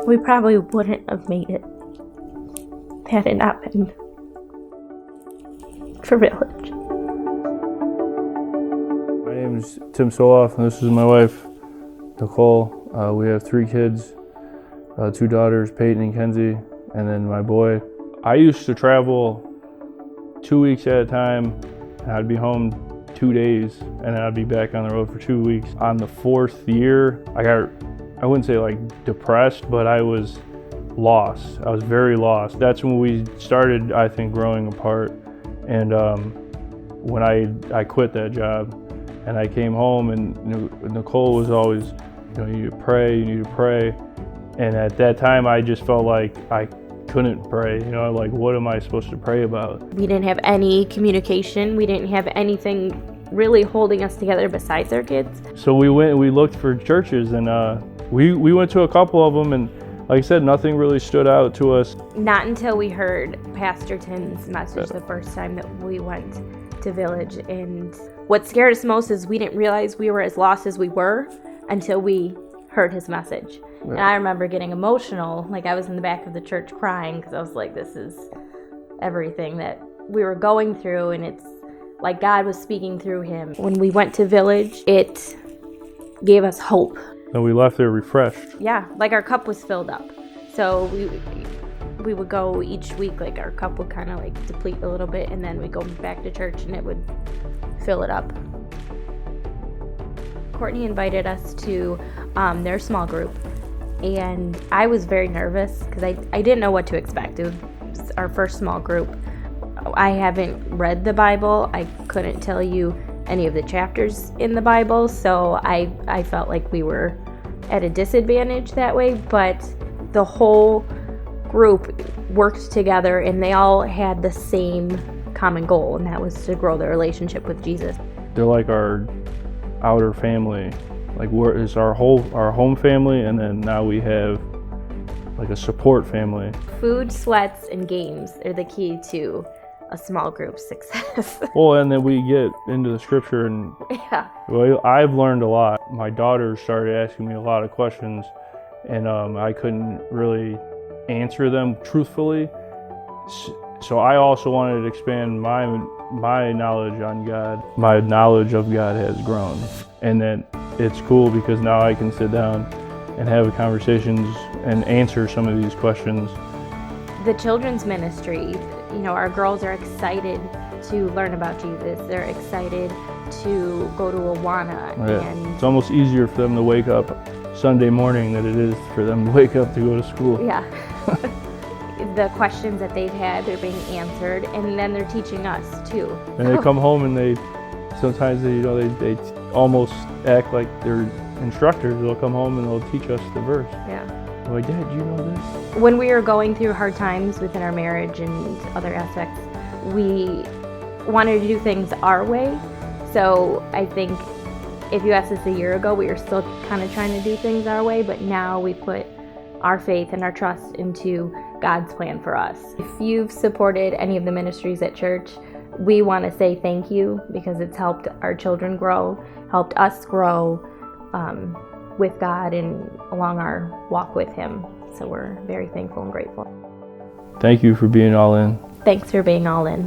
we probably wouldn't have made it had it not been for Village. My name is Tim Soloff, and this is my wife, Nicole. We have 3 kids, 2 daughters, Peyton and Kenzie, and then my boy. I used to travel 2 weeks at a time, and I'd be home 2 days, and then I'd be back on the road for 2 weeks. On the 4th year, I wouldn't say like depressed, but I was lost. I was very lost. That's when we started, I think, growing apart. And when I quit that job and I came home, and Nicole was always, you need to pray. And at that time, I just felt like I couldn't pray. Like, what am I supposed to pray about? We didn't have any communication. We didn't have anything really holding us together besides our kids. So we looked for churches, and we went to a couple of them, and like I said, nothing really stood out to us. Not until we heard Pastor Tim's message the first time that we went to Village. And what scared us most is we didn't realize we were as lost as we were until we heard his message. Yeah. And I remember getting emotional. Like, I was in the back of the church crying because I was like, this is everything that we were going through, and it's like God was speaking through him. When we went to Village, it gave us hope. And we left there refreshed. Yeah, like our cup was filled up. So we would go each week, like our cup would kind of like deplete a little bit, and then we'd go back to church and it would fill it up. Courtney invited us to their small group, and I was very nervous because I didn't know what to expect. It was our first small group. I haven't read the Bible. I couldn't tell you any of the chapters in the Bible, so I felt like we were at a disadvantage that way, but the whole group worked together and they all had the same common goal, and that was to grow their relationship with Jesus. They're like our outer family. Like, it's our home family, and then now we have like a support family. Food, sweats, and games are the key to a small group success. Well, and then we get into the scripture, and yeah. Well, I've learned a lot. My daughter started asking me a lot of questions, and I couldn't really answer them truthfully. So I also wanted to expand my knowledge on God. My knowledge of God has grown, and then it's cool because now I can sit down and have conversations and answer some of these questions. The children's ministry, our girls are excited to learn about Jesus. They're excited to go to Awana. Yeah. And it's almost easier for them to wake up Sunday morning than it is for them to wake up to go to school. Yeah. The questions that they've had, they're being answered, and then they're teaching us too. And they come home and sometimes they almost act like they're instructors. They'll come home and they'll teach us the verse. Yeah. I'm like, Dad, you know this? When we were going through hard times within our marriage and other aspects, we wanted to do things our way. So I think if you asked us a year ago, we were still kind of trying to do things our way, but now we put our faith and our trust into God's plan for us. If you've supported any of the ministries at church, we want to say thank you, because it's helped our children grow, helped us grow with God and along our walk with Him. So we're very thankful and grateful. Thank you for being all in. Thanks for being all in.